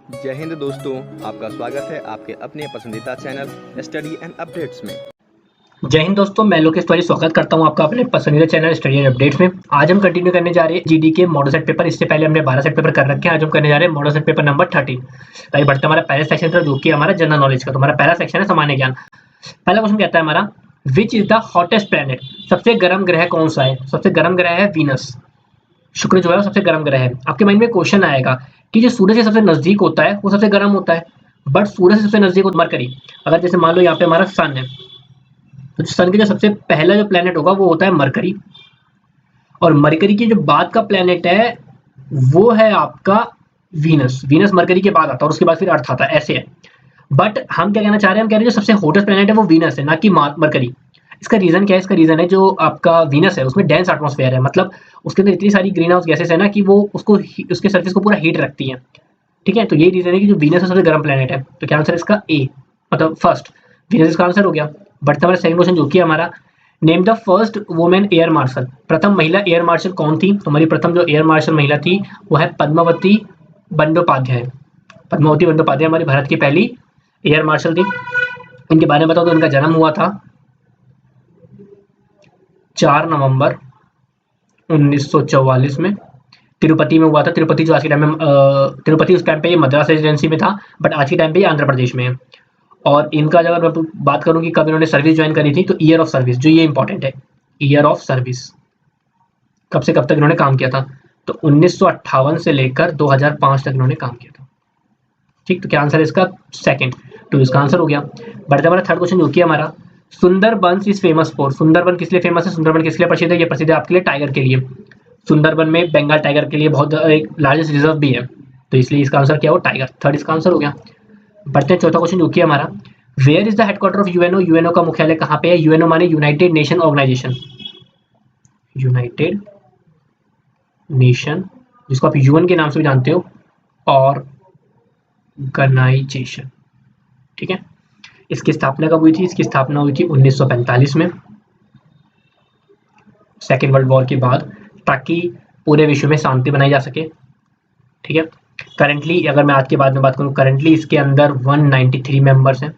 जय हिंद दोस्तों, आपका स्वागत है आपके अपने पसंदीदा चैनल स्टडी एंड अपडेट्स में। जय हिंद दोस्तों, मैं लोकेश तिवारी स्वागत करता हूं आपका अपने पसंदीदा चैनल स्टडी एंड अपडेट्स में। आज हम कंटिन्यू करने जा रहे हैं जीडी के मॉडल सेट पेपर। इससे पहले हमने 12 सेट पेपर कर रखे हैं। आज हम करने जा रहे हैं मॉडल सेट पेपर नंबर 13। तो बढ़ते हमारा पहला सेक्शन था जो कि हमारा जनरल नॉलेज का। तो हमारा पहला सेक्शन है सामान्य ज्ञान। पहला क्वेश्चन कहता है हमारा, which is the hottest planet? सबसे गर्म ग्रह कौन सा है? सबसे गर्म ग्रह है वीनस। शुक्र जो है वो सबसे गर्म ग्रह है। आपके माइंड में क्वेश्चन आएगा कि जो सूरज के सबसे नजदीक होता है वो सबसे गर्म होता है, बट सूरज से सबसे नजदीक होता है मरकरी। अगर जैसे मान लो यहाँ पे हमारा सन है, तो सन के जो सबसे पहला जो प्लेनेट होगा वो होता है मरकरी, और मरकरी की जो बाद का प्लेनेट है वो है आपका वीनस। वीनस मरकरी के बाद आता है और उसके बाद फिर अर्थ आता है, ऐसे है। बट हम क्या कहना चाह रहे हैं, हम कह रहे हैं जो सबसे हॉटेस्ट प्लेनेट है वो वीनस है, ना कि मरकरी। इसका रीजन क्या है? इसका रीजन है जो आपका वीनस है उसमें डेंस एटमॉस्फेयर है, मतलब उसके अंदर इतनी सारी ग्रीन हाउस गैसेस है ना कि वो उसको उसके सरफेस को पूरा हीट रखती है। ठीक है, तो यही रीजन है कि जो वीनस है सबसे गर्म प्लेनेट है। तो क्या आंसर है इसका? ए, मतलब फर्स्ट वीनस इसका आंसर हो गया। बढ़ते हमारा सेकंड क्वेश्चन जो कि हमारा, name the first women air marshal. प्रथम महिला एयर मार्शल कौन थी? तो हमारी प्रथम जो एयर मार्शल महिला थी वो है पद्मावती बंदोपाध्याय। पद्मावती बंदोपाध्याय हमारी भारत की पहली एयर मार्शल थी। इनके बारे में बताओ तो इनका जन्म हुआ था 4 नवंबर 1944 में। तिरुपति में हुआ था। तिरुपति जो आज के टाइम में तिरुपति उस टाइम पे ये मद्रास रेजिडेंसी में था, बट आज के टाइम पे ये आंध्र प्रदेश में है। और इनका अगर मैं बात करूं कि कब इन्होंने सर्विस ज्वाइन करी थी, तो ईयर ऑफ सर्विस जो ये इंपॉर्टेंट है, ईयर ऑफ सर्विस कब से कब तक इन्होंने काम किया था, तो 1958 से लेकर 2005 तक इन्होंने काम किया था। ठीक, तो क्या आंसर है इसका? सेकंड, तो इसका आंसर हो गया। बढ़ते हमारा थर्ड क्वेश्चन जो कि हमारा, Sundarban is famous for. Sundarban किस लिए फेमस है? सुंदरबन किस लिए प्रसिद्ध है? ये प्रसिद्ध है आपके लिए टाइगर के लिए। सुंदरबन में बंगाल टाइगर के लिए बहुत एक लार्जेस्ट रिजर्व भी है, तो इसलिए इसका आंसर क्या हो? टाइगर। थर्ड इसका आंसर हो गया। बढ़ते हैं चौथा क्वेश्चन जो कि हमारा, where is the headquarter of UNO? UNO का मुख्यालय कहाँ पे है? यूएनओ माने United Nation Organisation. United Nation, जिसको आप यूएन के नाम से भी जानते हो, ऑर्गेनाइजेशन। ठीक है, इसकी स्थापना कब हुई थी? इसकी स्थापना हुई थी 1945 में, सेकेंड वर्ल्ड वॉर के बाद, ताकि पूरे विश्व में शांति बनाई जा सके। ठीक है, करंटली अगर मैं आज के बाद में बात करूं, करंटली इसके अंदर 193 मेंबर्स हैं।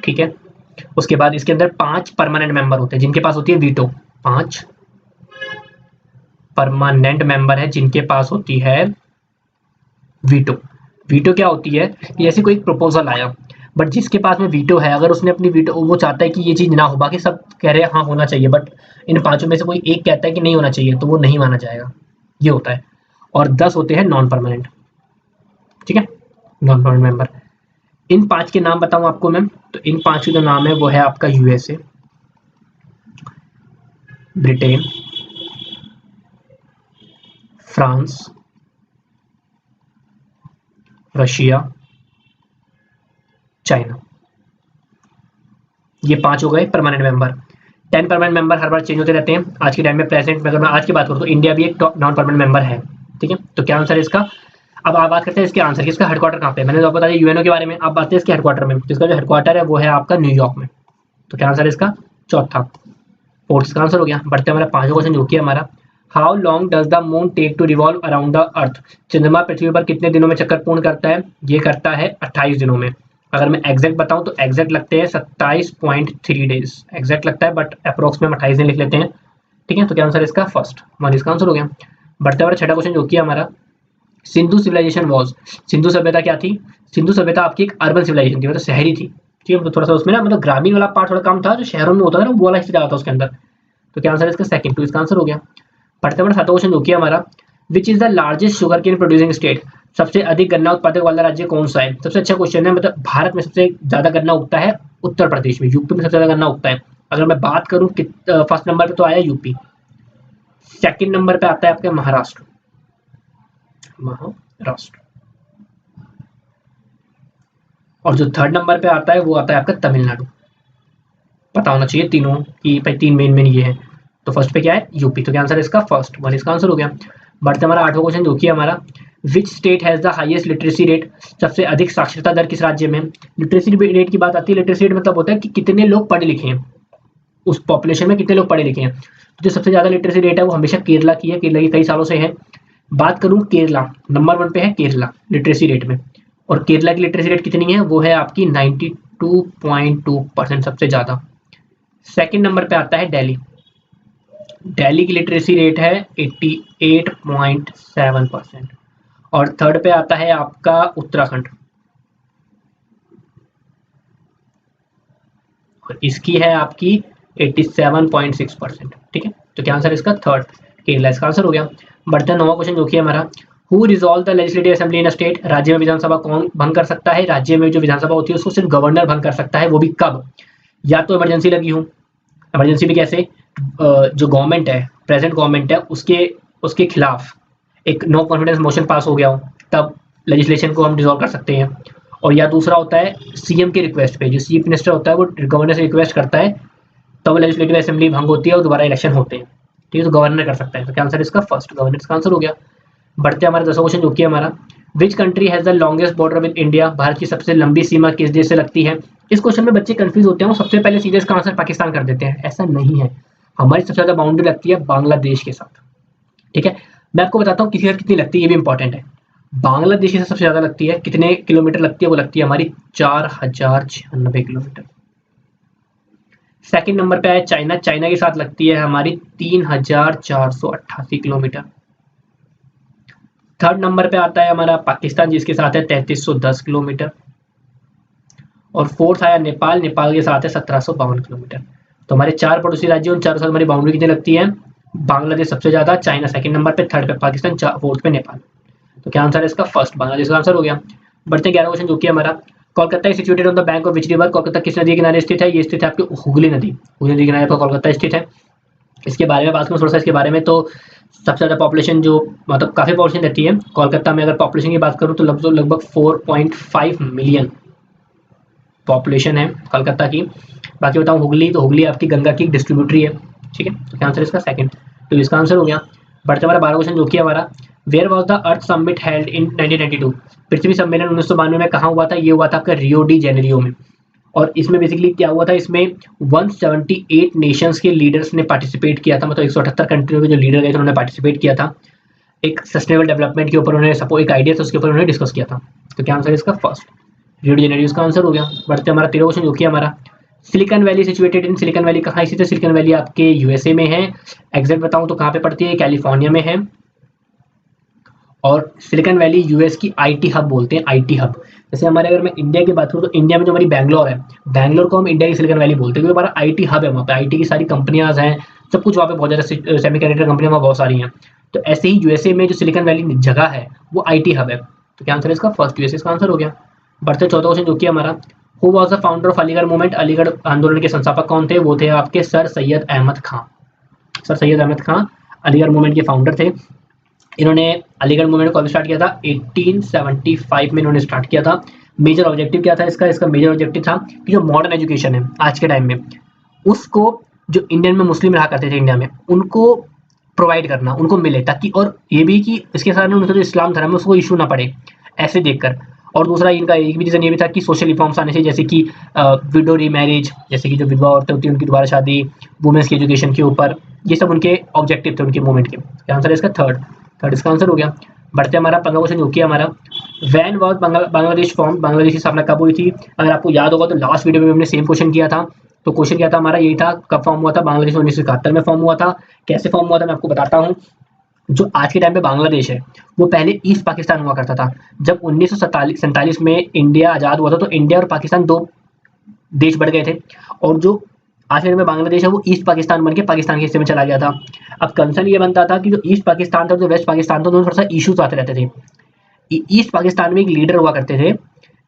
ठीक है, उसके बाद इसके अंदर 5 परमानेंट मेंबर होते हैं जिनके पास होती है वीटो। 5 परमानेंट मेंबर है जिनके पास होती है वीटो। वीटो क्या होती है कि जैसे कोई प्रपोजल आया, बट जिसके पास में वीटो है, अगर उसने अपनी वीटो, वो चाहता है कि ये चीज ना हो, बाकी सब कह रहे हैं हाँ होना चाहिए, बट इन पांचों में से कोई एक कहता है कि नहीं होना चाहिए, तो वो नहीं माना जाएगा, ये होता है। और 10 होते हैं नॉन परमानेंट। ठीक है, नॉन परमानेंट मेंबर। इन 5 के नाम बताऊं आपको मैं, तो इन 5 के जो नाम है वो है आपका USA, Britain, France, Russia, China. ये 5 हो गए परमानेंट मेंबर। 10 परमानेंट मेंबर हर बार चेंज होते रहते हैं। आज के टाइम में प्रेजेंट में अगर मैं आज की बात करूँ तो इंडिया भी एक नॉन परमानेंट मेंबर है। ठीक है, तो क्या आंसर है इसका? अब आप बात करते हैं इसके आंसर की। इसका हेडक्वार्टर कहाँ पे है? मैंने तो बता दिया यूएनओ के बारे में। आप बात हैं इसके हेडक्वार्टर में, जिसका जो हेडक्वार्टर है वो है आपका न्यूयॉर्क में। तो क्या आंसर है इसका? चौथा, फोर्थ इसका आंसर हो गया। बढ़ते हमारा 5वां क्वेश्चन जो कि हमारा, how long does the moon take to revolve around the earth? चंद्रमा पृथ्वी पर कितने दिनों में चक्कर पूर्ण करता है? ये करता है 28 दिनों में। अगर मैं एग्जैक्ट बताऊं तो एग्जैक्ट लगते हैं 27.3 डेज एग्जैक्ट लगता है, बट अप्रोक्स में 28 दिन लिख लेते हैं। ठीक है, तो क्या आंसर है इसका? फर्स्ट वन इसका आंसर हो गया। बढ़ते हमारा छठा क्वेश्चन जो कि हमारा, सिंधु सिविलाइजेशन वॉज। सिंधु सभ्यता क्या थी? सिंधु सभ्यता आपकी एक अर्बन सिविलाइजेशन थी, मतलब शहरी थी। ठीक है, तो थोड़ा सा उसमें ना, मतलब ग्रामीण वाला पार्ट थोड़ा कम था, जो शहरों में होता था ना वो वाला हिस्सा ज्यादा था उसके अंदर। तो क्या आंसर है इसका? सेकंड, तो इसका आंसर हो गया। बढ़ते हमारा सातवां क्वेश्चन जो कि हमारा, which is the largest sugar cane producing state? सबसे अधिक गन्ना उत्पादक वाला राज्य कौन सा है? सबसे अच्छा क्वेश्चन है, मतलब भारत में सबसे ज्यादा गन्ना उगता है उत्तर प्रदेश में, यूपी में सबसे ज्यादा गन्ना उगता है। अगर मैं बात करूं फर्स्ट नंबर पे तो आया यूपी, सेकंड नंबर पे आता है आपका महाराष्ट्र, और जो थर्ड नंबर पे आता है वो आता है आपका तमिलनाडु। पता होना चाहिए तीनों की, भाई 3 मेन ये है। तो फर्स्ट पे क्या है? यूपी। तो क्या आंसर है इसका? फर्स्ट वन इसका आंसर हो गया। बढ़ते हमारा 8वां क्वेश्चन जो कि हमारा, which state has the highest literacy rate? सबसे अधिक साक्षरता दर किस राज्य में? लिटरेसी रेट की बात आती है, लिटरेसी रेट मतलब होता है कि कितने लोग पढ़े लिखे हैं, उस पॉपुलेशन में कितने लोग पढ़े लिखे हैं। तो जो सबसे ज्यादा लिटरेसी रेट है वो हमेशा केरला की है, केरला की कई सालों से है। बात करूं केरला, नंबर 1 पे है केरला लिटरेसी रेट में, और केरला की लिटरेसी रेट कितनी है, वो है आपकी 92.2% सबसे ज़्यादा। सेकंड नंबर पे आता है दिल्ली, दिल्ली की लिटरेसी रेट है 88.7%। और थर्ड पे आता है आपका उत्तराखंड, और इसकी है आपकी 87.6%। ठीक है, तो क्या आंसर इसका थर्ड केरला इसका आंसर हो गया। बढ़ते हैं 9वां क्वेश्चन जो कि हमारा, who resolve the legislative assembly in state, राज्य में विधानसभा कौन भंग कर सकता है, राज्य में जो विधानसभा होती है उसको सिर्फ गवर्नर भंग कर सकता है, वो भी कब, या तो इमरजेंसी लगी हो, इमरजेंसी भी कैसे, जो गवर्नमेंट है, प्रेजेंट गवर्नमेंट है, उसके उसके खिलाफ एक नो कॉन्फिडेंस मोशन पास हो गया हो, तब लेजिस्लेशन को हम डिसॉल्व कर सकते हैं। और या दूसरा होता है सीएम के रिक्वेस्ट पे, जो चीफ मिनिस्टर होता है वो गवर्नर से रिक्वेस्ट करता है, तब लेजिस्लेटिव असेंबली भंग होती है और दोबारा इलेक्शन होते हैं। ठीक है, तो गवर्नर कर सकता है, तो क्या आंसर इसका फर्स्ट, गवर्नर का आंसर हो गया। बढ़ते हमारे 10वां क्वेश्चन जो कि हमारा, which country has the longest border with India, Bharat की सबसे लंबी सीमा किस देश से लगती है। इस क्वेश्चन में बच्चे कंफ्यूज होते हैं, वो सबसे पहले सीधे इसका आंसर पाकिस्तान कर देते हैं, ऐसा नहीं है। हमारी सबसे ज्यादा बाउंड्री लगती है बांग्लादेश के साथ। ठीक है, मैं आपको बताता हूँ किसी का कितनी लगती है, ये भी इंपॉर्टेंट है। बांग्लादेश से सबसे ज्यादा लगती है, कितने किलोमीटर लगती है, वो लगती है हमारी 4096 किलोमीटर। सेकंड नंबर पे है चाइना, चाइना के साथ लगती है हमारी 3488 किलोमीटर। थर्ड नंबर पे आता है हमारा पाकिस्तान, जिसके साथ है 3310 किलोमीटर। और फोर्थ आया नेपाल, नेपाल के साथ है 1752 किलोमीटर। तो हमारे 4 पड़ोसी राज्य, उन चारों साथ हमारी बाउंड्री कितनी लगती है, बांग्लादेश सबसे ज्यादा, चाइना सेकंड नंबर पे, थर्ड पे पाकिस्तान, फोर्थ पे नेपाल। तो क्या आंसर है इसका फर्स्ट, बांग्लादेश का आंसर हो गया। बढ़ते 11वां क्वेश्चन जो कि हमारा, Kolkata is situated on the bank of which river, Kolkata किस नदी के किनारे स्थित है, ये स्थित है आपकी हुगली नदी, हुगली नदी के किनारे पर कोलकाता स्थित है। इसके बारे में बात करूँ थोड़ा सा इसके बारे में, तो सबसे ज़्यादा पॉपुलेशन जो मतलब काफ़ी पॉपुलेशन रहती है कोलकाता में, अगर पॉपुलेशन की बात करूँ तो लगभग 4.5 मिलियन पॉपुलेशन है कोलकाता की। बाकी बताऊँ हुगली, तो हुगली आपकी गंगा की डिस्ट्रीब्यूटरी है। ठीक है, तो क्या आंसर इसका सेकंड, तो इसका आंसर हो गया। बढ़ते हमारा 12वां क्वेश्चन जो कि हमारा, where was the earth summit held in 1992, पृथ्वी सम्मेलन 1992 में कहाँ हुआ था, ये हुआ था आपका रियो डी जेनेरियो में। और इसमें बेसिकली क्या हुआ था, इसमें 178 नेशंस के लीडर्स ने पार्टिसिपेट किया था, मतलब 178 कंट्रियों के जो लीडर गए थे उन्होंने पार्टिसिपेट किया था। एक सस्टेनेबल डेवलपमेंट के ऊपर उन्होंने सपोर्ट, एक आइडिया था उसके ऊपर उन्होंने डिस्कस किया था। तो क्या आंसर इसका फर्स्ट, रियो डी जेनेरियो का आंसर हो गया। बढ़ते हमारा 13वां क्वेश्चन जो कि हमारा, silicon valley situated in, silicon valley कहाँ स्थित है, सिलिकॉन वैली आपके यूएसए में है। एग्जैक्ट बताऊं तो कहाँ पे पड़ती है, कैलिफोर्निया में है। और सिलिकॉन वैली यूएस की आईटी हब बोलते हैं, आईटी हब। जैसे हमारे अगर मैं इंडिया की बात करूँ तो इंडिया में जो हमारी बैंगलोर है, बैंगलोर को हम इंडिया की सिलिकॉन वैली बोलते हैं, क्योंकि हमारा आईटी हब है, वहाँ पे आईटी की सारी कंपनियां हैं, सब कुछ वहाँ पे बहुत ज़्यादा सेमीकंडक्टर कंपनियां वहाँ बहुत सारी हैं। तो ऐसे ही यूएसए में जो सिलिकॉन वैली जगह है वो आईटी हब है। तो क्या आंसर इसका फर्स्ट, यूएसए का आंसर हो गया। बढ़ते 14वां क्वेश्चन जो कि हमारा, who was the founder of Aligarh movement, Aligarh आंदोलन के संस्थापक कौन थे, वो थे आपके सर सैयद अहमद खां। सर सैयद अहमद खां अलीगढ़ मूवमेंट के फाउंडर थे। इन्होंने अलीगढ़ मूवमेंट को कब स्टार्ट किया था, 1875 में इन्होंने स्टार्ट किया था। मेजर ऑब्जेक्टिव क्या था इसका, इसका मेजर ऑब्जेक्टिव था कि जो मॉडर्न एजुकेशन है आज के टाइम में, उसको जो इंडियन में मुस्लिम रहा करते थे इंडिया में, उनको प्रोवाइड करना, उनको मिले, ताकि और ये भी कि इसके साथ उनका जो इस्लाम धर्म है उसको इशू ना पड़े ऐसे देखकर। और दूसरा इनका एक भी रीजन ये भी था कि सोशल रिफॉर्म्स आने से, जैसे कि विडो रीमैरिज, जैसे कि जो विधवा औरतें होती हैं उनकी दोबारा शादी, वुमेन्स की एजुकेशन के ऊपर, ये सब उनके ऑब्जेक्टिव थे उनके मूवमेंट के। आंसर है इसका थर्ड इसका आंसर हो गया। बढ़ते हमारा 15वां क्वेश्चन जो कि हमारा, when was Bangladesh form, Bangladesh की स्थापना कब हुई थी। अगर आपको याद होगा तो लास्ट वीडियो में हमने सेम क्वेश्चन किया था। तो क्वेश्चन क्या था हमारा, यही था कब फॉर्म हुआ था, बांग्लादेश 1971 में फॉर्म हुआ था। कैसे फॉर्म हुआ था मैं आपको बताता हूँ। जो आज के टाइम पे बांग्लादेश है वो पहले ईस्ट पाकिस्तान हुआ करता था। जब 1947 में इंडिया आज़ाद हुआ था तो इंडिया और पाकिस्तान दो देश बढ़ गए थे, और जो आज के टाइम में बांग्लादेश है वो ईस्ट पाकिस्तान बन के पाकिस्तान के हिस्से में चला गया था। अब कंसर्न ये बनता था कि जो ईस्ट पाकिस्तान था, जो वेस्ट पाकिस्तान था, दोनों थोड़ा सा इशूज आते रहते थे। ईस्ट पाकिस्तान में एक लीडर हुआ करते थे,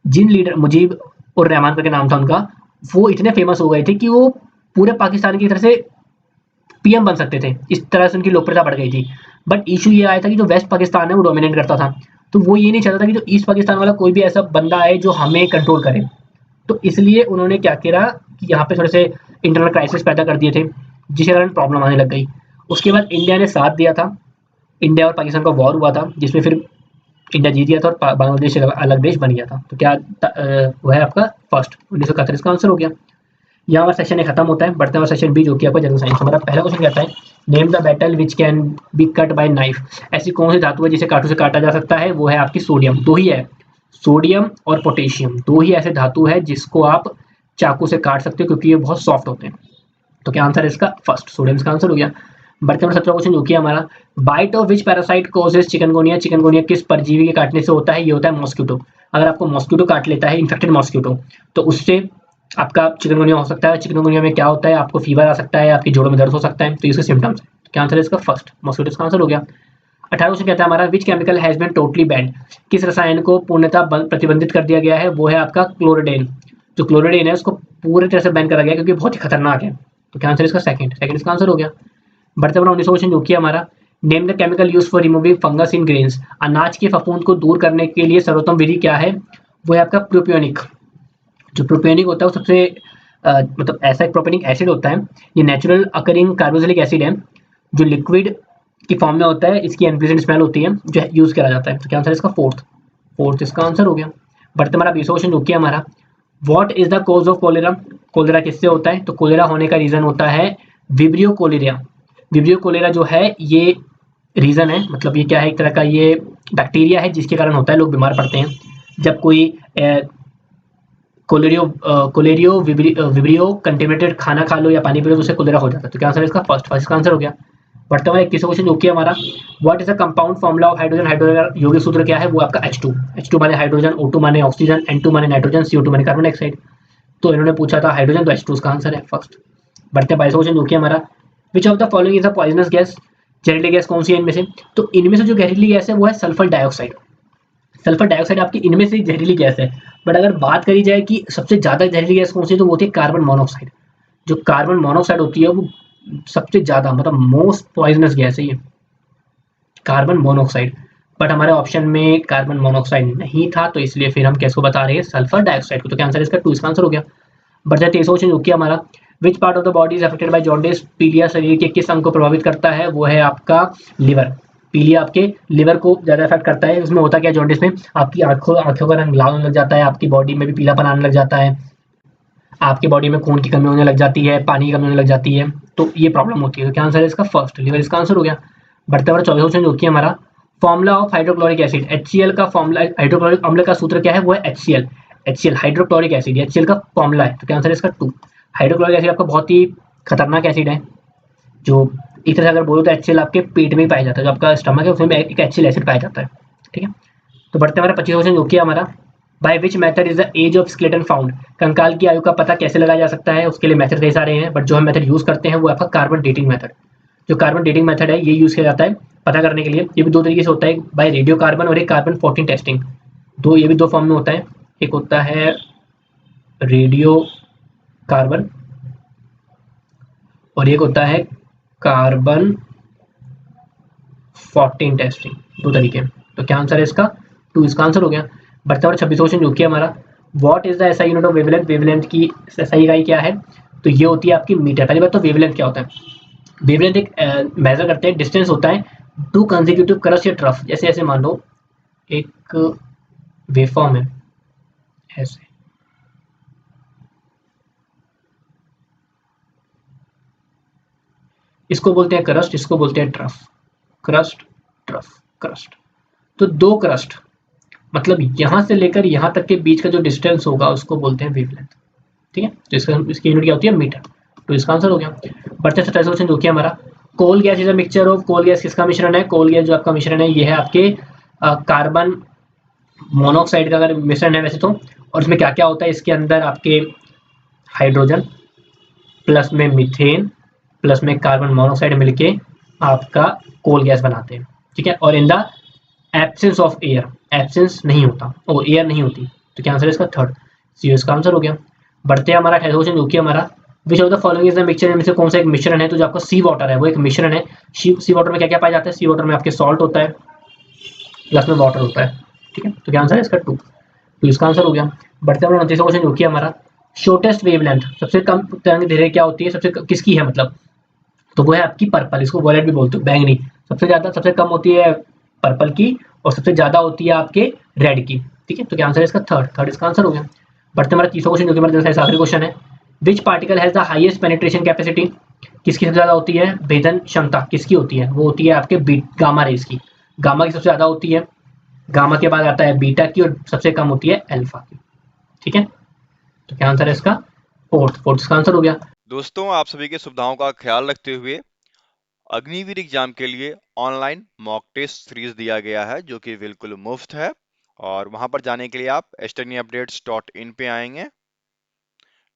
जिन लीडर, मुजीब उर रहमान करके नाम था उनका, वो इतने फेमस हो गए थे कि वो पूरे पाकिस्तान की तरह से पीएम बन सकते थे, इस तरह से उनकी लोकप्रियता बढ़ गई थी। बट इशू ये आया था कि जो वेस्ट पाकिस्तान है वो डोमिनेट करता था, तो वो ये नहीं चाहता था कि जो ईस्ट पाकिस्तान वाला कोई भी ऐसा बंदा आए जो हमें कंट्रोल करे। तो इसलिए उन्होंने क्या किया कि यहाँ पे थोड़े से इंटरनल क्राइसिस पैदा कर दिए थे, जिसके कारण प्रॉब्लम आने लग गई। उसके बाद इंडिया ने साथ दिया था, इंडिया और पाकिस्तान का वॉर हुआ था, जिसमें फिर इंडिया जीत गया था और बांग्लादेश अलग देश बन गया था। तो क्या वह है आपका फर्स्ट 1971 का आंसर हो गया। यहाँ हमारा सेक्शन ए खत्म होता है। बढ़ते हैं सेक्शन बी जो कि आपका जनरल साइंस। हमारा पहला क्वेश्चन कहता है name the metal which can be cut by knife. ऐसी कौन सी धातु है जिसे कांटों से काटा जा सकता है? वो है आपकी सोडियम। दो ही है, सोडियम और पोटेशियम, दो ही ऐसे धातु है जिसको आप चाकू से काट सकते हो क्योंकि ये बहुत सॉफ्ट होते हैं। तो क्या आंसर है इसका? फर्स्ट, सोडियम इसका आंसर हो गया। बढ़ते हैं 17 क्वेश्चन जो कि हमारा, bite of which parasite causes chikungunya. Chikungunya किस परजीवी के काटने से होता है? ये होता है मॉस्किटो। अगर आपको मॉस्किटो काट लेता है, इन्फेक्टेड मॉस्किटो, तो उससे आपका चिकनगुनिया हो सकता है। चिकनगुनिया में क्या होता है? आपको फीवर आ सकता है, आपकी जोड़ों में दर्द हो सकता है, तो इसके सिम्टम्स है। तो क्या आंसर है इसका? फर्स्ट, मॉस्किटो इसका आंसर हो गया। 18 क्वेश्चन कहता है हमारा, which chemical has been totally banned. किस रसायन को पूर्णतः प्रतिबंधित कर दिया गया है? वो है आपका क्लोरिडेन। जो क्लोरिडेन है उसको पूरी तरह से बैन करा गया है क्योंकि बहुत ही खतरनाक है। तो क्या आंसर इसका? सेकंड, सेकंड इसका आंसर हो गया। बढ़ते बढ़ा 19 क्वेश्चन जो कि हमारा, name the chemical use for removing fungus in grains. अनाज के फफूंद को दूर करने के लिए सर्वोत्तम विधि क्या है? वो है आपका प्रोपियोनिक। जो प्रोपियोनिक होता है वो सबसे मतलब ऐसा एक प्रोपियोनिक एसिड होता है, ये नेचुरल अकरिंग कार्बोक्सिलिक एसिड है जो लिक्विड की फॉर्म में होता है। इसकी अनप्लीजेंट स्मेल होती है जो यूज करा जाता है। तो क्या आंसर है इसका? फोर्थ, फोर्थ इसका आंसर हो गया। बढ़ते हमारा 20 क्वेश्चन जो कि हमारा, what is the cause of cholera. Cholera किससे होता है? तो कोलेरा होने का रीजन होता है विब्रियो कोलेरिया। विब्रियो कोलेरा जो है ये रीजन है, मतलब ये क्या है, एक तरह का ये बैक्टीरिया है जिसके कारण होता है, लोग बीमार पड़ते हैं जब कोई कोलेरियो विब्रियो कंटेमिनेटेड खाना खा लो या पानी पी लो तो उसे कोलेरा हो जाता है। तो क्या आंसर है इसका? फर्स्ट, फर्स्ट का आंसर हो गया। बढ़ते हुए 21 क्वेश्चन जो कि हमारा, what is the compound formula of hydrogen. Hydrogen यौगिक सूत्र क्या है? वो आपका H2। H2 माने हाइड्रोजन, O2 माने ऑक्सीजन, N2 माने नाइट्रोजन, CO2 माने कार्बन डाइऑक्साइड। तो इन्होंने पूछा था हाइड्रोजन, तो H2 उसका आंसर है फर्स्ट। बढ़ते 22 क्वेश्चन जो कि हमारा, which of the following is a poisonous gas. जहरीली गैस कौन सी है इनमें से? तो इनमें से जो जहरीली गैस है वो है सल्फर डाइऑक्साइड। सल्फर डाइऑक्साइड आपकी इनमें से जहरीली गैस है। बट अगर बात करी जाए कि सबसे ज्यादा जहरीली गैस कौन सी है, तो वो होती है कार्बन मोनोऑक्साइड। जो कार्बन मोनोऑक्साइड होती है वो सबसे ज्यादा मतलब मोस्ट पॉइजनस गैस है ये, कार्बन मोनोऑक्साइड। बट हमारे ऑप्शन में कार्बन मोनोऑक्साइड नहीं था, तो इसलिए फिर हम किसको बता रहे हैं? सल्फर डाइऑक्साइड को। तो क्या आंसर है इसका? 2 इसका आंसर हो गया। बढ़ते 23 क्वेश्चन जो कि हमारा, which part of the body is affected by jaundice. पीलिया शरीर के किस अंग को प्रभावित करता है? वो है आपका लिवर। पीलिया आपके लिवर को ज्यादा इफेक्ट करता है। उसमें होता क्या है जॉन्डिस में? आपकी आंखों का रंग लाल होने लग जाता है, आपकी बॉडी में भी पीलापन आने लग जाता है, आपकी बॉडी में खून की कमी होने लग जाती है, पानी की कमी होने लग जाती है, तो ये प्रॉब्लम होती है। तो क्या आंसर है इसका? फर्स्ट, लिवर इसका आंसर हो गया। बढ़ते बढ़ते 24 क्वेश्चन जो कि हमारा, formula of hydrochloric acid. HCl का फॉर्मूला, हाइड्रोक्लोरिक अम्ल का सूत्र क्या है? वो है HCl। HCl hydrochloric acid, HCl का फॉर्मूला है। तो क्या आंसर है इसका? 2। हाइड्रोक्लोरिक एसिड आपका बहुत ही खतरनाक एसिड है, जो एक तरह से अगर बोलो तो HCl आपके पेट में ही पाया जाता है, जो आपका स्टमक है उसमें एक HCl एसिड पाया जाता है। ठीक है, तो बढ़ते हमारा 25 क्वेश्चन जो कि हमारा, by which method is the age of skeleton found. कंकाल की आयु का पता कैसे लगाया जा सकता है? उसके लिए मेथड कई सारे हैं, बट जो हम मेथड यूज करते हैं वो आपका कार्बन डेटिंग मेथड। जो कार्बन डेटिंग मेथड है ये यूज किया जाता है पता करने के लिए। ये भी दो तरीके से होता है, बाय रेडियो कार्बन और एक कार्बन 14 टेस्टिंग। ये भी दो फॉर्म में होता है, एक होता है रेडियो कार्बन और एक होता है कार्बन 14 टेस्टिंग, दो तरीके। तो क्या आंसर है इसका? 2 इसका आंसर हो गया। बढ़ते और 26 क्वेश्चन जो कि हमारा, what is the SI unit of wavelength. Wavelength की एसआई इकाई क्या है? तो ये होती है आपकी मीटर। पहली बात तो वेवलेंथ क्या होता है? वेवलेंथ एक मेजर करते हैं, डिस्टेंस होता है टू कंसेक्यूटिव क्रस्ट या ट्रफ। जैसे ऐसे मान लो एक वेवफॉर्म है ऐसे, इसको बोलते हैं क्रस्ट, इसको बोलते हैं ट्रफ। Crust, trough, crust. तो दो क्रस्ट मतलब यहां से लेकर यहां तक के बीच का जो डिस्टेंस होगा उसको बोलते हैं वेवलेंथ। ठीक है, तो इसकी यूनिट क्या होती है? मीटर। तो इसका आंसर हो गया। बढ़ते 27 क्वेश्चन जो कि हमारा, coal gas is a mixture of. Coal gas किसका मिश्रण है? कोल गैस जो आपका मिश्रण है ये है आपके कार्बन मोनोऑक्साइड का अगर मिश्रण है वैसे तो। और इसमें क्या क्या होता है? इसके अंदर आपके हाइड्रोजन प्लस में मीथेन प्लस में कार्बन मोनोऑक्साइड मिलके आपका कोल गैस बनाते हैं। ठीक है, और in the absence of air, absence नहीं होता और एयर नहीं होती। तो क्या आंसर है इसका? थर्ड, सी इसका आंसर हो गया। बढ़ते हैं हमारा 28 क्वेश्चन जो कि हमारा, which of the following is the mixture. इनमें से कौन सा एक मिश्रण है? तो जो आपका सी वाटर है वो एक मिश्रण है। सी वाटर में क्या क्या पाया जाता है? सी वाटर में आपके सॉल्ट होता है प्लस में वाटर होता है। ठीक है, तो क्या आंसर है इसका? 2। तो इसका आंसर हो गया। बढ़ते हैं 29 क्वेश्चन जो कि हमारा, शॉर्टेस्ट वेवलेंथ, सबसे कम तरंग दैर्घ्य क्या होती है? किसकी है मतलब? तो वो है आपकी पर्पल, इसको वॉयलेट भी बोलते हो, बैंगनी। सबसे कम होती है पर्पल की और सबसे ज्यादा होती है आपके रेड की। ठीक है, तो क्या आंसर है इसका? थर्ड इसका आंसर हो गया। बढ़ते हमारा 30 क्वेश्चन जो कि हमारा आखिरी क्वेश्चन है, which particle has the highest penetration capacity. किसकी सबसे ज़्यादा होती है भेदन क्षमता, किसकी होती है, वो होती है आपके गामा रेज की। गामा की सबसे ज़्यादा होती है, गामा के बाद आता है बीटा की, और सबसे कम होती है अल्फा की। ठीक है, तो क्या आंसर है इसका फोर्थ इसका आंसर हो गया। दोस्तों, आप सभी की सुविधाओं का ख्याल रखते हुए अग्निवीर एग्जाम के लिए ऑनलाइन मॉक टेस्ट सीरीज दिया गया है जो कि बिल्कुल मुफ्त है। और वहां पर जाने के लिए आप studyupdates.in पे आएंगे।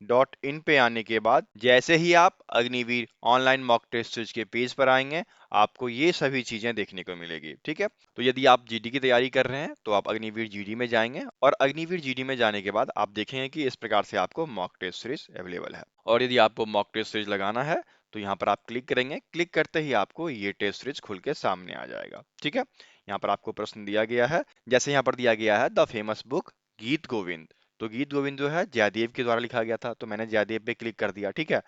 .in पे आने के बाद जैसे ही आप Agniveer online mock test series के पेज पर आएंगे, आपको ये सभी चीजें देखने को मिलेगी। ठीक है, तो यदि आप जीडी की तैयारी कर रहे हैं तो आप अग्निवीर जीडी में जाएंगे, और अग्निवीर जीडी में जाने के बाद आप देखेंगे कि इस प्रकार से आपको मॉक टेस्ट सीरीज अवेलेबल है। और यदि आपको मॉक टेस्ट सीरीज लगाना है तो यहाँ पर आप क्लिक करेंगे, क्लिक करते ही आपको ये टेस्ट सीरीज खुल के सामने आ जाएगा। ठीक है, यहाँ पर आपको प्रश्न दिया गया है, जैसे यहाँ पर दिया गया है द फेमस बुक गीत गोविंद। तो गीत गोविंद जो है जयदेव के द्वारा लिखा गया था, तो मैंने जयदेव पे क्लिक कर दिया। ठीक है,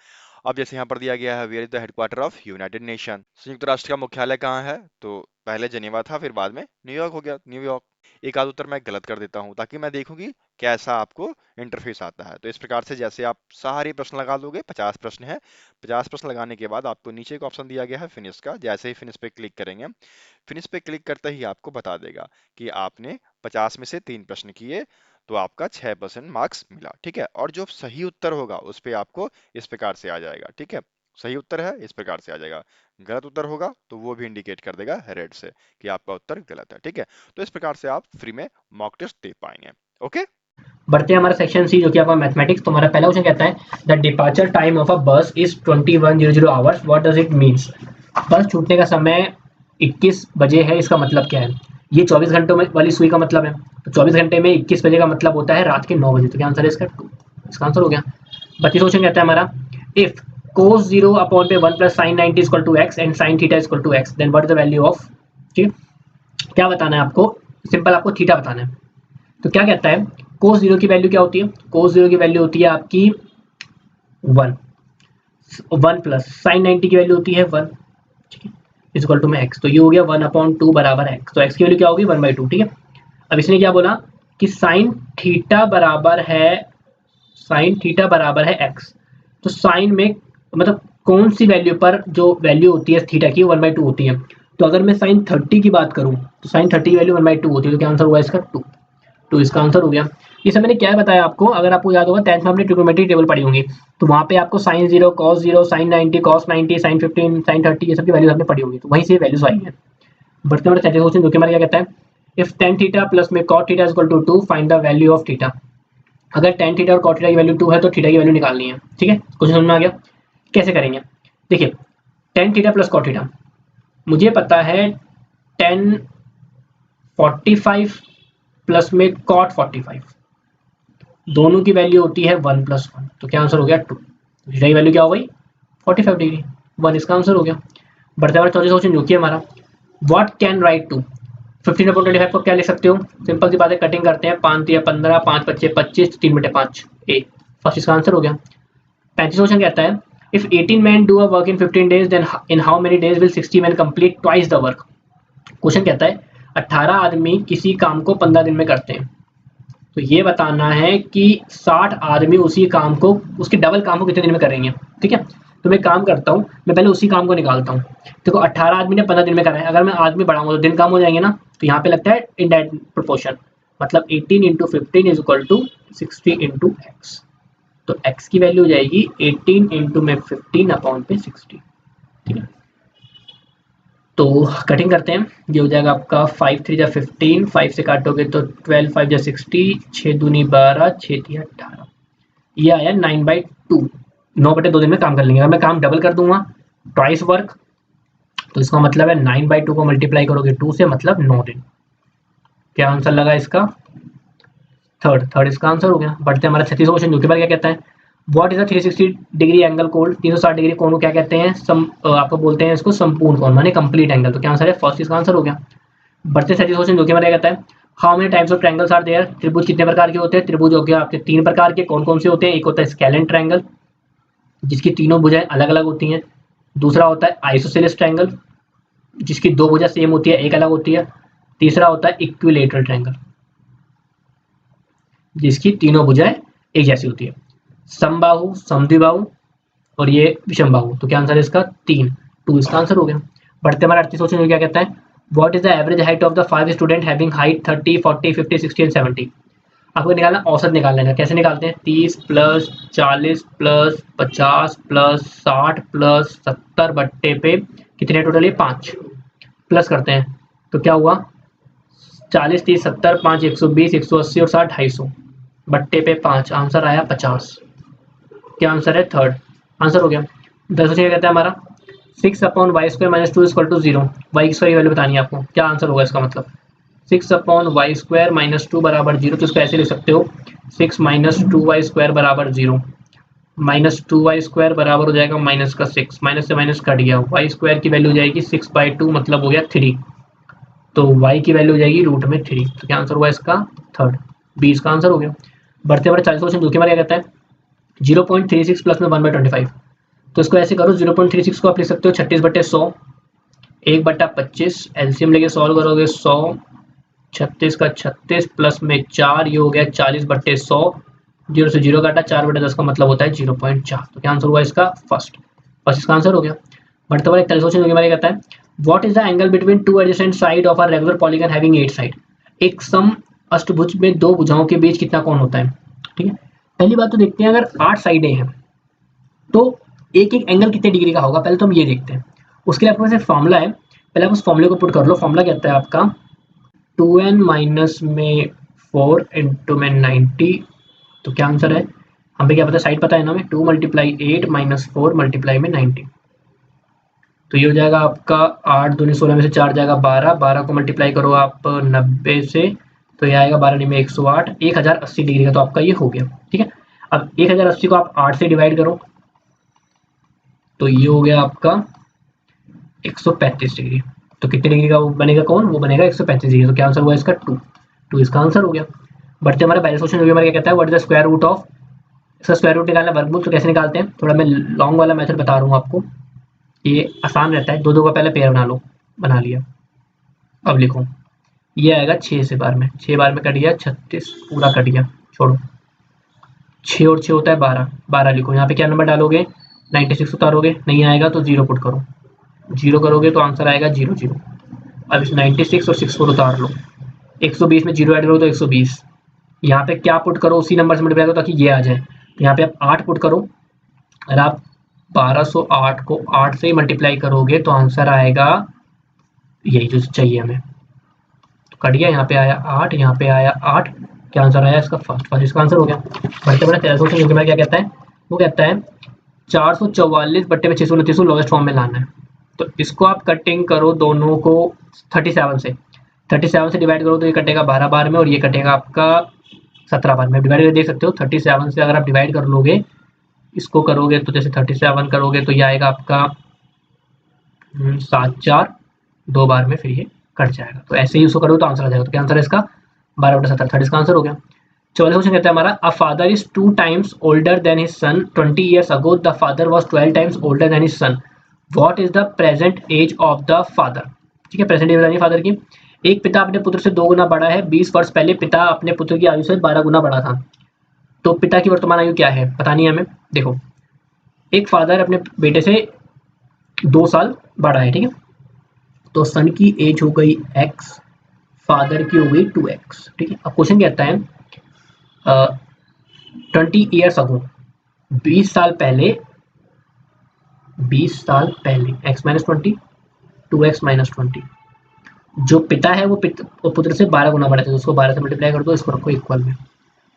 अब जैसे यहाँ पर दिया गया है where is the headquarter of United Nation, संयुक्त राष्ट्र का मुख्यालय कहाँ है, तो पहले जेनेवा था, फिर बाद में न्यूयॉर्क हो गया, न्यूयॉर्क। एक आध उत्तर मैं गलत कर देता हूँ ताकि मैं देखूँ कि कैसा आपको इंटरफेस आता है। तो इस प्रकार से जैसे आप सारे प्रश्न लगा लोगे, 50 प्रश्न है, 50 प्रश्न लगाने के बाद आपको नीचे एक ऑप्शन दिया गया है फिनिश का। जैसे ही फिनिश पे क्लिक करेंगे, फिनिश पे क्लिक करते ही आपको बता देगा कि आपने 50 में से 3 प्रश्न किए, तो आपका 6% मार्क्स मिला। ठीक है, और जो सही उत्तर होगा उस पे आपको इस प्रकार से आ जाएगा। ठीक है, सही उत्तर है इस प्रकार से आ जाएगा, गलत उत्तर होगा तो वो भी इंडिकेट कर देगा रेड से कि आपका उत्तर गलत है। ठीक है, तो इस प्रकार से आप फ्री में मॉक टेस्ट दे पाएंगे। ओके, बढ़ते हैं हमारा सेक्शन सी जो कि आपका मैथमेटिक्स। तो हमारा पहला क्वेश्चन कहता है the departure time of a bus is 2100 hours, what does it means. Bus छूटने का समय 21 बजे है, इसका मतलब क्या है। ये 24 घंटों में वाली सुई का मतलब है, तो 24 घंटे में 21 बजे का मतलब होता है रात के 9 बजे। तो क्या आंसर है इसका 2, इसका आंसर हो गया। 32 क्वेश्चन कहता है हमारा इफ cos 0 अपॉन पे 1 plus sin 90 equal to x and sin theta equal to x, then what is the value of. ठीक है, क्या बताना है आपको, सिंपल आपको थीटा बताना है। तो क्या कहता है cos 0 की वैल्यू क्या होती है, cos 0 की वैल्यू होती है आपकी 1, 1 प्लस sin 90 की वैल्यू होती है 1, ठीक है, इक्वल टू में x। तो ये हो गया 1/2 बराबर x, तो x की वैल्यू क्या होगी 1/2। ठीक है, अब इसने क्या बोला कि sin थीटा बराबर है x। तो साइन में मतलब कौन सी वैल्यू पर जो वैल्यू होती है थीटा की 1/2 होती है। तो अगर मैं sin 30 की बात करूं तो sin 30 की वैल्यू 1/2 होती है, तो क्या आंसर हुआ इसका 2, तो इसका आंसर हो गया। ये सब मैंने क्या बताया आपको, अगर आपको याद होगा 10th में हमने ट्रिग्नोमेट्री टेबल पढ़ी होंगी, तो वहाँ पे आपको sin 0 cos 0 sin 90 cos 90 sin 15 sin 30 ये सब की वैल्यूज हमने पढ़ी होंगी, तो वहीं से वैल्यूज आई है। बढ़ते हमारे सेकंड क्वेश्चन जो कि हमारा क्या कहता है इफ tan थीटा प्लस में cot theta equal to 2 find the value of theta. अगर tan थीटा और cot थीटा की वैल्यू 2 है तो थीटा की वैल्यू निकालनी है। ठीक है, क्वेश्चन समझ में आ गया, कैसे करेंगे। देखिए tan theta plus cot theta, मुझे पता है tan 45 प्लस में cot 45, दोनों की वैल्यू होती है 1 + 1, तो क्या आंसर हो गया 2। थीटा की वैल्यू क्या हो गई 45 डिग्री, 1 इसका आंसर हो गया। बढ़ते हमारे चौथे क्वेश्चन जो कि हमारा व्हाट कैन राइट टू। 15/25 को क्या लिख सकते हो, सिंपल सी बात है, कटिंग करते हैं, 5 × 15 5 × 5 25 3 × 5 ए, फर्स्ट इसका आंसर हो गया। 35 क्वेश्चन कहता है if 18 men do a work in 15 days then in how many days will 60 men complete twice the work। Question कहता है 18 आदमी किसी काम को 15 दिन में करते हैं, तो ये बताना है कि 60 आदमी उसी काम को, उसके डबल काम को कितने दिन में करेंगे। ठीक है, तो मैं काम करता हूँ, मैं पहले उसी काम को निकालता हूँ। देखो 18 आदमी ने 15 दिन में करा है, अगर मैं आदमी बढ़ाऊंगा तो दिन कम हो जाएंगे ना, तो यहाँ पे लगता है इन दैट प्रोपोर्शन, मतलब 18 × 15 = 60 × x। तो x की वैल्यू हो जाएगी 18 × में 15/60। ठीक है, तो कटिंग करते हैं, ये हो जाएगा आपका 5 × 3 = 15, 5 से काटोगे तो 12 5 = 60, 6 दूनी 12, 6 × 18, ये आया 9/2, 9/2 दिन में काम कर लेंगे। अगर मैं काम डबल कर दूंगा ट्वाइस वर्क, तो इसका मतलब है 9/2 को मल्टीप्लाई करोगे 2 से, मतलब 9 दिन। क्या आंसर लगा इसका थर्ड इसका आंसर हो गया। बढ़ते हमारा 36 क्वेश्चन जो कि क्या कहता है what is a 360 degree angle कोण। 360 डिग्री कोण को क्या कहते हैं, आपको बोलते हैं इसको संपूर्ण कोण, माने कंप्लीट एंगल। तो क्या आंसर है फर्स्ट इसका आंसर हो गया। बढ़ते 37 क्वेश्चन जो कि क्या कहता है how many types of triangles are there. त्रिभुज कितने प्रकार के होते हैं, त्रिभुज हो गया आपके 3 प्रकार के, कौन कौन से होते हैं। एक होता है स्केलेन ट्रायंगल जिसकी तीनों भुजाएं अलग अलग होती हैं, दूसरा होता है आइसोसेलेस ट्रायंगल जिसकी 2 भुजा सेम होती है एक अलग होती है, तीसरा होता है इक्विलेटरल ट्रायंगल जिसकी तीनों भुजाएं एक जैसी होती है। समबाहु, समद्विबाहु और ये विषमबाहु, तो क्या आंसर है इसका 3, 2 इसका आंसर हो गया। बढ़ते हमारा 38 क्वेश्चन क्या कहता है, what is the average height of the 5 student having height 30, 40, 50, 60 and 70। आपको निकालना, औसत निकालना है। कैसे निकालते हैं, 30 प्लस 40 प्लस 50 प्लस 60 प्लस 70 बट्टे पे कितने टोटल है 5, प्लस करते हैं तो क्या हुआ 40 30 70 5 120 180 और 60 250 बट्टे पे 5, आंसर आया 50। क्या आंसर है थर्ड, आंसर हो गया। 10 क्या कहता है हमारा 6 upon y square minus 2 equal to 0, y square की वैल्यू बतानी है आपको, क्या आंसर होगा इसका मतलब 6 अपॉन वाई स्क्वायर माइनस 2 बराबर 0, तो इसको ऐसे लिख सकते हो 6 माइनस 2 वाई स्क्वायर बराबर 0, माइनस 2 वाई स्क्वायर बराबर हो जाएगा माइनस का 6, माइनस से माइनस कट गया, वाई स्क्वायर की वैल्यू हो जाएगी 6/2 मतलब हो गया 3, तो y की वैल्यू हो जाएगी रूट में 3, तो क्या आंसर हुआ इसका थर्ड, 20 का आंसर हो गया। बढ़ते बढ़ते 40 क्वेश्चन क्या कहता है 0.36 प्लस में 1/25, तो इसको ऐसे करो 0.36 को आप लिख सकते हो 36/100, 1/25 एलसीएम लेके सॉल्व करोगे 100, 36 का 36 प्लस में 4, ये हो गया 40/100, 0 से 0 काटा 4/10 का मतलब होता है 0.4, तो क्या आंसर हुआ इसका फर्स्ट इसका आंसर हो गया। बढ़ते हुए 41 क्वेश्चन क्या कहता है what is the angle between two adjacent side of a regular polygon having 8 side. एक सम अष्टभुज में दो भुजाओं के बीच कितना कोण होता है। ठीक है, पहली बात तो देखते हैं अगर 8 साइडें हैं तो एक एक एंगल कितने डिग्री का होगा, पहले तो हम ये देखते हैं। उसके लिए आपके पास एक फॉर्मूला है, पहले आप उस फॉर्मूले को पुट कर लो। फॉर्मूला कहता है आपका 2n माइनस में 4 इंटू में 90, तो क्या आंसर है हमें क्या पता है, साइड पता है ना हमें, 2 × 8 माइनस 4 × में 90, तो ये हो जाएगा आपका 8 दूनी 16 में से 4 जाएगा 12, 12 को मल्टीप्लाई करो आप 90 से, तो ये आएगा 12 में 108, 1080 डिग्री का, तो आपका ये हो गया। ठीक है, अब 1080 को आप 8 से डिवाइड करो तो ये हो गया आपका 135 डिग्री, तो कितने डिग्री का वो बनेगा कौन, वो बनेगा 135 डिग्री, तो क्या आंसर हुआ इसका 2 इसका आंसर हो गया। बढ़ते हमारे पहले क्वेश्चन हमारा क्या कहता है what is the square root of, इसका स्क्वायर रूट निकालना वर्गमूल, तो कैसे निकालते हैं, थोड़ा मैं लॉन्ग वाला मेथड बता रहा हूँ आपको, ये आसान रहता है, दो का पहले पेयर बना लो, बना लिया। अब लिखो ये आएगा 6 से बार में, 6 बार में कट गया 36, पूरा कट गया, छोड़ो 6 और 6 होता है 12, 12 लिखो। यहाँ पे क्या नंबर डालोगे 96 उतारोगे, नहीं आएगा तो 0 पुट करो, 0 करोगे तो आंसर आएगा 0 0। अब इस 96 और 64 उतार लो, 120 में 0 ऐड करो तो 120, यहाँ पे क्या पुट करो उसी नंबर से मल्टीप्लाई करो ताकि ये आ जाए, तो यहाँ पे आप 8 पुट करो, अगर आप 1208 को 8 से ही मल्टीप्लाई करोगे तो आंसर आएगा यही जो चाहिए हमें, तो कट गया, यहाँ पे आया 8, यहाँ पे आया 8, क्या आंसर आया इसका फर्स्ट इसका आंसर हो गया। बढ़ते बढ़ते 13 क्वेश्चन क्या कहता है, वो कहता है 444 बट्टे में 629 लोवेस्ट फॉर्म में लाना है, तो इसको आप कटिंग करो दोनों को 37 से डिवाइड करो तो ये कटेगा 12 बार में और ये कटेगा आपका 17 बार में, डिवाइड करके देख सकते हो 37 से अगर आप डिवाइड कर लोगे, इसको करोगे तो जैसे 37 करोगे तो ये आएगा आपका 7 4 2 बार में, फिर ये कट जाएगा, तो ऐसे ही उसको करोगे तो आंसर आ जाएगा, तो क्या आंसर है इसका 12/17 इसका आंसर हो गया। 14 क्वेश्चन कहता है हमारा a father is 2 times older than his son 20 years ago the father was 12 times older than his son, what is the present age of the father. ठीक है, प्रेजेंट एज बतानी है फादर की। एक पिता अपने पुत्र से 2 गुना बड़ा है, 20 वर्ष पहले पिता अपने पुत्र की आयु से 12 गुना बड़ा था, तो पिता की वर्तमान आयु क्या है बतानी है हमें। देखो एक फादर अपने बेटे से 2 साल बड़ा है, ठीक है, तो सन की एज हो गई x, फादर की हो गई 2x। ठीक है, अब क्वेश्चन कहता है 20 years ago 20 साल पहले x माइनस 20 2x माइनस 20, जो पिता है वो पुत्र से 12 गुना बड़ा है, तो उसको 12 से मल्टीप्लाई कर दो, इसको रखो इक्वल में,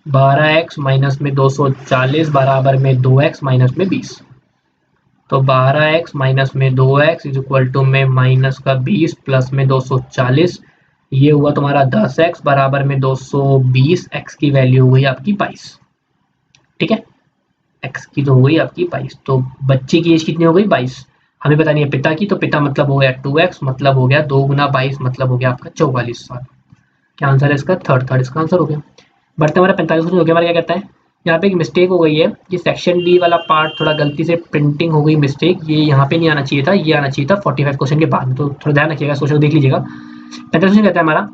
12x माइनस में 240 बराबर में 2x माइनस में 20, तो 12x माइनस में 2x इज इक्वल टू में माइनस का 20 प्लस में 240, ये हुआ तुम्हारा 10x बराबर में 220, x की वैल्यू हुई आपकी 22। ठीक है, x की तो हो गई आपकी 22, तो बच्चे की एज कितनी हो गई 22, हमें बतानी है पिता की, तो पिता मतलब हो गया 2x मतलब हो गया 2 गुना 22 मतलब हो गया आपका 44 साल। क्या आंसर है इसका थर्ड इसका आंसर हो गया। बढ़ते हमारा 45 क्वेश्चन हो गया, हमारा क्या कहता है, यहाँ पे एक मिस्टेक हो गई है, ये सेक्शन डी वाला पार्ट थोड़ा गलती से प्रिंटिंग हो गई मिस्टेक, ये यहाँ पे नहीं आना चाहिए था, ये आना चाहिए था 45 क्वेश्चन के बाद, तो थोड़ा ध्यान रखिएगा, सोचो देख लीजिएगा। 45 क्वेश्चन कहता है हमारा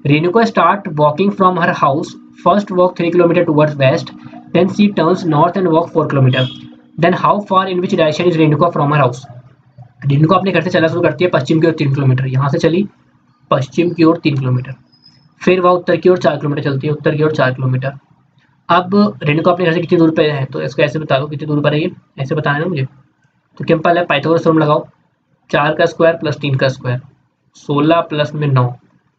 Renuka start walking from her house, first walk 3 kilometre towards west, then she turns north and walk 4 kilometre, then how far in which direction is Renuka from her house. Renuka अपने घर से चलना शुरू करती है पश्चिम की ओर 3 किलोमीटर, यहाँ से चली पश्चिम की ओर 3 किलोमीटर, फिर वह उत्तर की ओर 4 किलोमीटर चलती है, उत्तर की ओर 4 किलोमीटर। अब रेणुका अपने घर से कितनी दूर पे है, तो इसको ऐसे बता दो कितनी दूर पर है ये, ऐसे बताना है ना मुझे। तो सिंपल है, पाइथागोरस थ्योरम लगाओ, 4 का स्क्वायर प्लस 3 का स्क्वायर, 16 प्लस में 9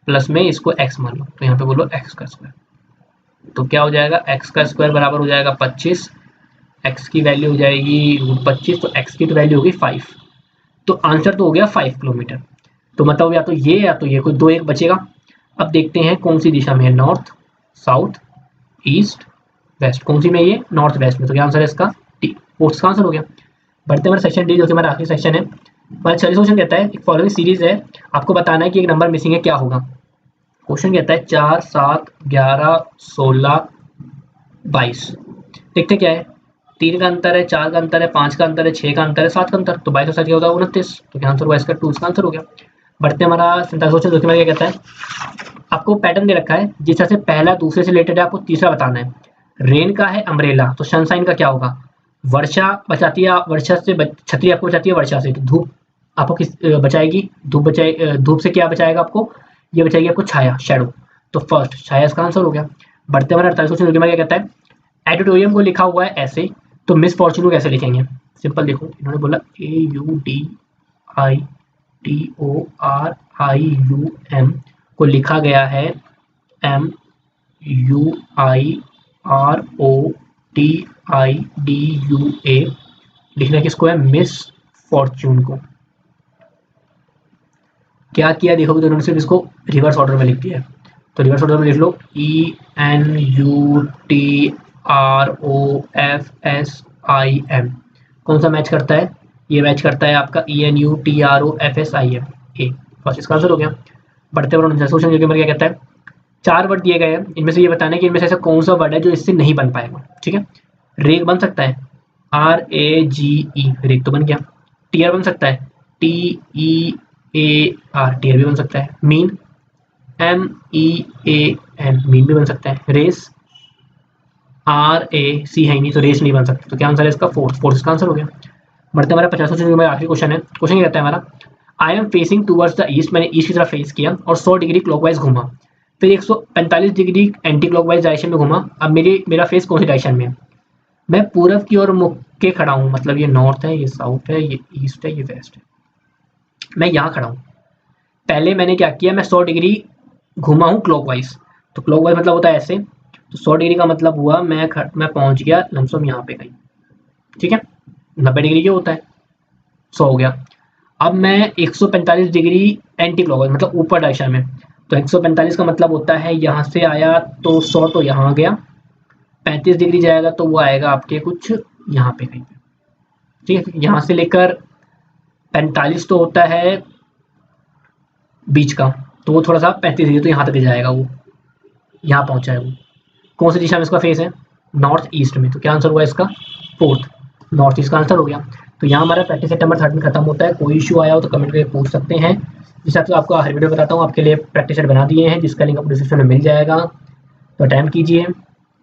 प्लस में इसको x मान लो, तो यहाँ पे बोलो x का स्क्वायर। तो क्या हो जाएगा, x का स्क्वायर बराबर हो जाएगा 25, x की वैल्यू हो जाएगी √25, तो x की तो वैल्यू होगी 5। तो आंसर तो हो गया 5 किलोमीटर। तो मतलब या तो ये कोई दो एक बचेगा। अब देखते हैं कौन सी दिशा में है, नॉर्थ, साउथ, ईस्ट, वेस्ट। कौन सी में ये, नॉर्थ वेस्ट में, तो क्या आंसर है इसका डी, फोर्थ का आंसर हो गया। बढ़ते हमारे सेक्शन डी, जो कि हमारा आखिरी सेक्शन है। हमारा सॉल्यूशन कहता है एक फॉलोइंग सीरीज है, आपको बताना है कि एक नंबर मिसिंग है, क्या होगा। क्वेश्चन कहता है 4, 7, 11, 16, 22। देखते क्या है, 3 का अंतर है, 4 का अंतर है, 5 का अंतर है, 6 का अंतर है, 7 का अंतर, तो 22 और 7 क्या होता है 29, तो क्या आंसर हुआ इसका 2, इसका आंसर हो गया। बढ़ते हमारा सिंथेसिस क्वेश्चन, जो कि क्या कहता है, आपको पैटर्न दे रखा है, जिस तरह से पहला दूसरे से रिलेटेड है, आपको तीसरा बताना है। रेन का है अम्ब्रेला, तो सनशाइन का क्या होगा, वर्षा बचाती है, वर्षा से छतरी आपको बचाती है वर्षा से, तो धूप आपको किस बचाएगी, धूप से क्या बचाएगा आपको, ये बचाएगी आपको छाया, शेडो। तो फर्स्ट छाया इसका आंसर हो गया। बढ़ते हमारे 48 क्वेश्चन, क्या कहता है, एडिटोरियम को लिखा हुआ है ऐसे, तो मिस फॉर्चून को कैसे लिखेंगे। सिंपल देखो, इन्होंने बोला AUDITORIUM को लिखा गया है MUIROTIDUA, लिखना किसको है, मिस फॉर्चून को। क्या किया देखोगे तो उन्होंने सिर्फ इसको रिवर्स ऑर्डर में लिख दिया है, तो रिवर्स ऑर्डर में लिख लो ENUTROFSIM। कौन सा मैच करता है, ये मैच करता है आपका ENUTROFSIM, ए, बस इसका आंसर हो गया। बढ़ते हुए सोचने जो क्या कहता है, 4 वर्ड दिए गए हैं, इनमें से ये बताना है कि इनमें से ऐसा कौन सा वर्ड है जो इससे नहीं बन पाएगा। ठीक है, रेग बन सकता है, RAGE, रेग तो बन गया। टीयर बन सकता है, TEAR, टीयर भी बन सकता है। मीन, MEAN, मीन भी बन सकता है। रेस, RAC है ही नहीं, तो रेस नहीं बन सकता, तो क्या आंसर है इसका फोर्थ इसका आंसर हो गया। बढ़ते हमारा 50 क्वेश्चन, हमारा आखिरी क्वेश्चन है। क्वेश्चन क्या कहता है हमारा, I am facing towards the east, मैंने ईस्ट की तरफ फेस किया और 100 डिग्री क्लॉकवाइज घूमा, फिर 145 डिग्री एंटी क्लॉकवाइज डायरेक्शन में घूमा। अब मेरा फेस कौन सी डायरेक्शन में है, मैं पूरब की ओर मुख के खड़ा हूँ, मतलब ये नॉर्थ है, ये साउथ है, ये ईस्ट है, ये वेस्ट है, मैं यहाँ खड़ा हूँ। पहले मैंने क्या किया, मैं 100 डिग्री घूमा हूँ क्लॉकवाइज, तो क्लॉकवाइज मतलब होता है ऐसे, तो 100 डिग्री का मतलब हुआ मैं पहुंच गया लमसम यहाँ पे कहीं। ठीक है, 90 डिग्री क्या होता है, 100 हो गया। अब मैं 145 डिग्री एंटी क्लॉकवाइज मतलब ऊपर डायरेक्शन में, तो 145 का मतलब होता है यहाँ से आया तो 100 तो यहाँ आ गया, 35 डिग्री जाएगा तो वो आएगा आपके कुछ यहाँ पे कहीं पे। ठीक है, यहाँ से लेकर 45 तो होता है बीच का, तो वो थोड़ा सा 35 डिग्री तो यहाँ तक जाएगा, वो यहाँ पहुँचा है वो। कौन सी दिशा में इसका फेस है, नॉर्थ ईस्ट में, तो क्या आंसर हुआ इसका फोर्थ, नॉर्थ ईस्ट का आंसर हो गया। तो यहाँ हमारा प्रैक्टिस सेट नंबर 13 खत्म होता है। कोई इशू आया हो तो कमेंट करके पूछ सकते हैं, जिस हिसाब से आपको हर वीडियो बताता हूँ, आपके लिए प्रैक्टिस सेट बना दिए हैं, जिसका लिंक आपको डिस्क्रिप्शन में मिल जाएगा, तो अटेम्प्ट कीजिए।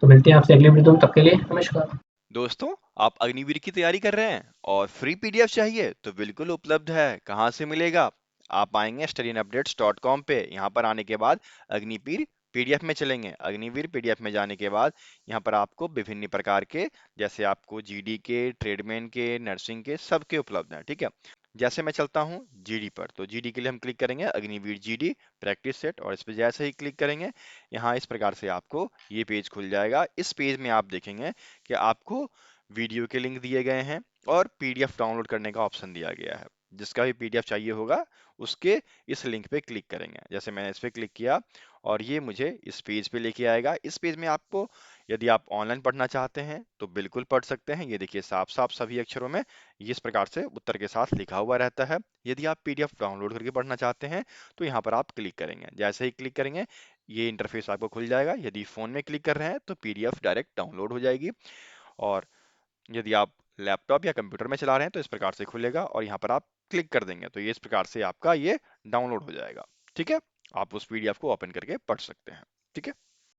तो मिलते हैं आपसे अगले वीडियो में, तब के लिए नमस्कार। दोस्तों, आप अग्निवीर की तैयारी कर रहे हैं और फ्री पीडीएफ चाहिए तो बिल्कुल उपलब्ध है। कहाँ से मिलेगा, आप आएंगे studyandupdates.com पे। यहाँ पर आने के बाद अग्निवीर पीडीएफ में चलेंगे। अग्निवीर पीडीएफ में जाने के बाद यहाँ पर आपको विभिन्न प्रकार के, जैसे आपको जीडी के, ट्रेडमैन के, नर्सिंग के, सबके उपलब्ध हैं। ठीक है, जैसे मैं चलता हूँ जीडी पर, तो जीडी के लिए हम क्लिक करेंगे अग्निवीर जीडी प्रैक्टिस सेट, और इस पर जैसे ही क्लिक करेंगे यहाँ इस प्रकार से आपको ये पेज खुल जाएगा। इस पेज में आप देखेंगे कि आपको वीडियो के लिंक दिए गए हैं और पीडीएफ डाउनलोड करने का ऑप्शन दिया गया है। जिसका भी पीडीएफ चाहिए होगा उसके इस लिंक पे क्लिक करेंगे। जैसे मैंने इस पे क्लिक किया और ये मुझे इस पेज पे लेके आएगा। इस पेज में आपको, यदि आप ऑनलाइन पढ़ना चाहते हैं तो बिल्कुल पढ़ सकते हैं। ये देखिए साफ साफ सभी अक्षरों में ये इस प्रकार से उत्तर के साथ लिखा हुआ रहता है। यदि आप पीडीएफ डाउनलोड करके पढ़ना चाहते हैं तो यहाँ पर आप क्लिक करेंगे। जैसे ही क्लिक करेंगे ये इंटरफेस आपको खुल जाएगा। यदि फ़ोन में क्लिक कर रहे हैं तो पीडीएफ डायरेक्ट डाउनलोड हो जाएगी, और यदि आप लैपटॉप या कंप्यूटर में चला रहे हैं तो इस प्रकार से खुलेगा और यहाँ पर आप क्लिक कर देंगे तो ये इस प्रकार से आपका ये डाउनलोड हो जाएगा। ठीक है, आप उस पीडीएफ को ओपन करके पढ़ सकते हैं। ठीक है।